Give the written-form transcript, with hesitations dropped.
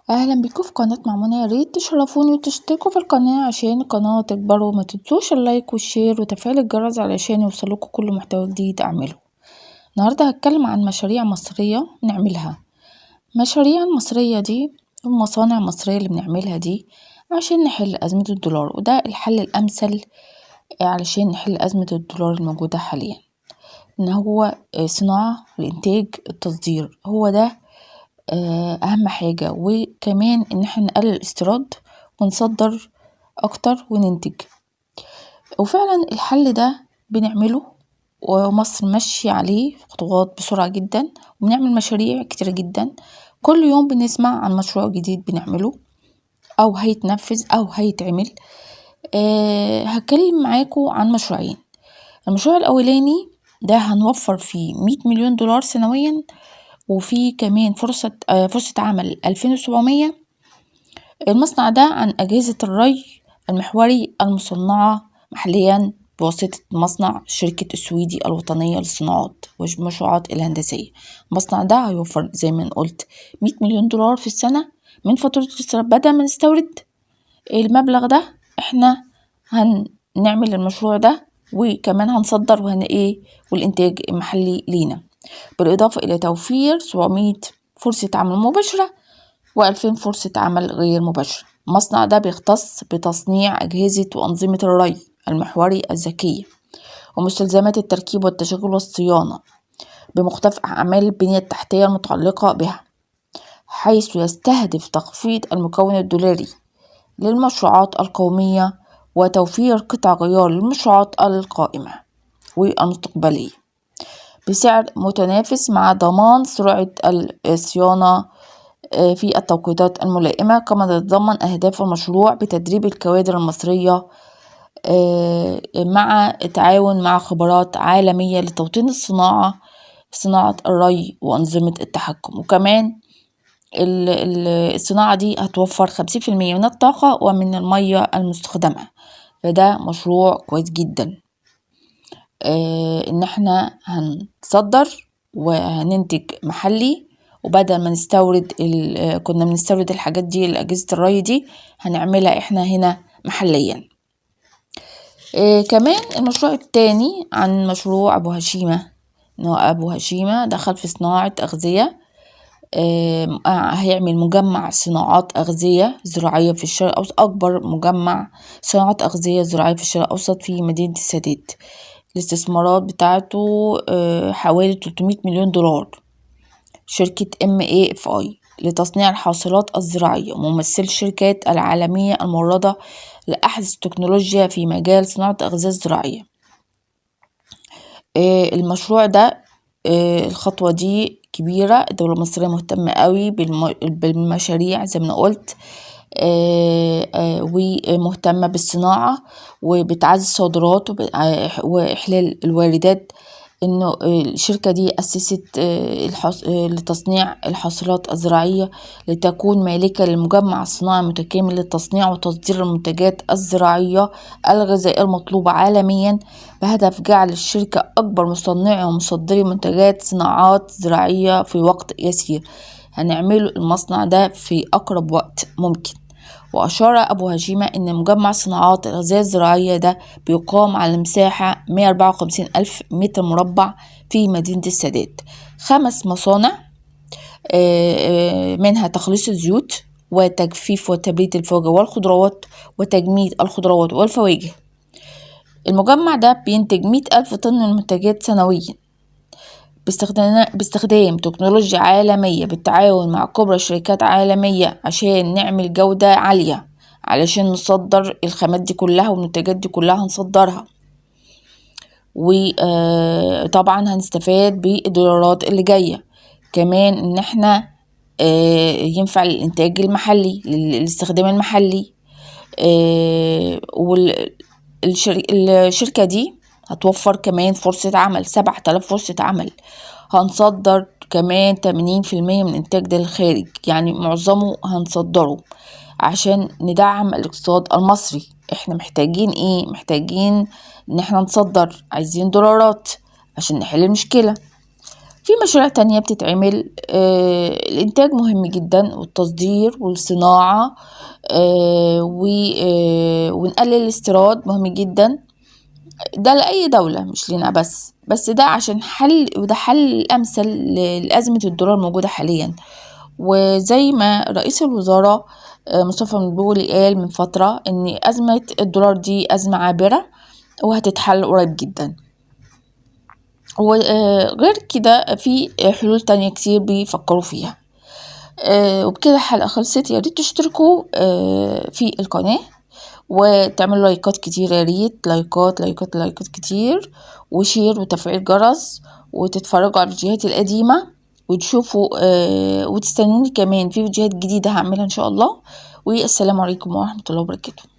اهلا بيكم في قناة مأمونة، يا ريت تشرفوني وتشتركوا في القناة عشان القناة تكبر، وما تنسوش اللايك والشير وتفعيل الجرس علشان يوصلكوا كل محتوى جديد اعمله. النهاردة هتكلم عن مشاريع مصرية نعملها. مشاريع المصرية دي والمصانع المصرية اللي بنعملها دي عشان نحل أزمة الدولار، وده الحل الأمثل علشان نحل أزمة الدولار الموجودة حاليا، ان هو صناعة الانتاج التصدير، هو ده اهم حاجة. وكمان ان احنا نقلل الاستيراد ونصدر اكتر وننتج، وفعلا الحل ده بنعمله ومصر ماشية عليه خطوات بسرعة جدا، وبنعمل مشاريع كتيرة جدا. كل يوم بنسمع عن مشروع جديد بنعمله او هيتنفذ او هيتعمل. هتكلم معاكم عن مشروعين. المشروع الاولاني ده هنوفر فيه 100 مليون دولار سنويا، وفي كمان فرصة عمل 2700. المصنع ده عن أجهزة الري المحوري المصنعة محليا بواسطة مصنع شركة السويدي الوطنية للصناعات والمشروعات الهندسية. المصنع ده هيوفر زي ما قلت 100 مليون دولار في السنة من فاتورة الاستيراد. بدل ما نستورد المبلغ ده، احنا هنعمل المشروع ده وكمان هنصدر والإنتاج المحلي لينا، بالإضافة إلى توفير 700 فرصة عمل مباشرة و2000 فرصة عمل غير مباشرة. المصنع ده بيختص بتصنيع أجهزة وأنظمة الري المحوري الذكية ومستلزمات التركيب والتشغيل والصيانة بمختلف أعمال البنية التحتية المتعلقة بها، حيث يستهدف تخفيض المكون الدولاري للمشروعات القومية وتوفير قطع غيار للمشروعات القائمة والمستقبلية بسعر متنافس، مع ضمان سرعة الصيانة في التوقيتات الملائمة. كما تتضمن أهداف المشروع بتدريب الكوادر المصرية مع التعاون مع خبرات عالمية لتوطين صناعة الري وأنظمة التحكم. وكمان الصناعة دي هتوفر 50% من الطاقة ومن المية المستخدمة، فده مشروع كويس جدا. ان احنا هنصدر وهننتج محلي، وبدل ما نستورد كنا بنستورد الحاجات دي، الأجهزة الري دي هنعملها احنا هنا محليا. كمان المشروع التاني عن مشروع أبو هشيمة، إنه أبو هشيمة دخل في صناعة أغذية. هيعمل مجمع صناعات أغذية زراعية في الشرق الأوسط، أكبر مجمع صناعات أغذية زراعية في الشرق الأوسط في مدينة السادات. الاستثمارات بتاعته حوالي 300 مليون دولار. شركة MAFI لتصنيع الحاصلات الزراعية، ممثل الشركات العالمية الموردة لأحدث التكنولوجيا في مجال صناعة الأغذية الزراعية. المشروع ده الخطوة دي كبيرة. الدولة المصرية مهتمة قوي بالمشاريع زي ما قلت، ومهتمة بالصناعة وبتعزز الصادرات وإحلال الواردات. إنه الشركة دي أسست لتصنيع الحاصلات الزراعية لتكون مالكة للمجمع الصناعي المتكامل لتصنيع وتصدير المنتجات الزراعية الغذائية المطلوبة عالميا، بهدف جعل الشركة أكبر مصنعي ومصدري منتجات صناعات زراعية في وقت يسير. هنعمل المصنع ده في أقرب وقت ممكن. وأشار أبو هشيمة إن مجمع صناعات الأغذية الزراعية ده بيقام على مساحة 154 ألف متر مربع في مدينة السادات. 5 مصانع، منها تخليص الزيوت وتجفيف وتبريد الفواكه والخضروات وتجميد الخضروات والفواكه. المجمع ده بينتج 100 ألف طن من المنتجات سنويا باستخدام تكنولوجيا عالمية بالتعاون مع كبرى شركات عالمية عشان نعمل جودة عالية، علشان نصدر الخامات دي كلها والمنتجات دي كلها هنصدرها. وطبعا هنستفاد بالدولارات اللي جاية. كمان ان احنا ينفع للإنتاج المحلي للاستخدام المحلي. والشركة دي هتوفر كمان فرصة عمل 7000 فرصة عمل. هنصدر كمان 80% من إنتاج ده الخارج، يعني معظمه هنصدره عشان ندعم الاقتصاد المصري. احنا محتاجين ايه؟ محتاجين ان احنا نصدر، عايزين دولارات عشان نحل المشكلة. في مشاريع تانية بتتعمل. الإنتاج مهم جدا، والتصدير والصناعة، ونقلل الاستيراد مهم جدا. ده لأي دولة مش لنا بس ده عشان حل، وده حل الأمثل لأزمة الدولار الموجودة حاليا. وزي ما رئيس الوزراء مصطفى مدبولي قال من فترة إن أزمة الدولار دي أزمة عابرة وهتتحل قريب جدا. وغير كده في حلول تانية كتير بيفكروا فيها. وبكده الحلقة خلصت. يا ريت تشتركوا في القناة وتعملوا لايكات كتير، يا ريت لايكات لايكات لايكات كتير، وشير وتفعيل جرس، وتتفرجوا على الفيديوهات القديمة، وتشوفوا وتستنوني كمان في فيديوهات جديدة هعملها ان شاء الله. والسلام عليكم ورحمة الله وبركاته.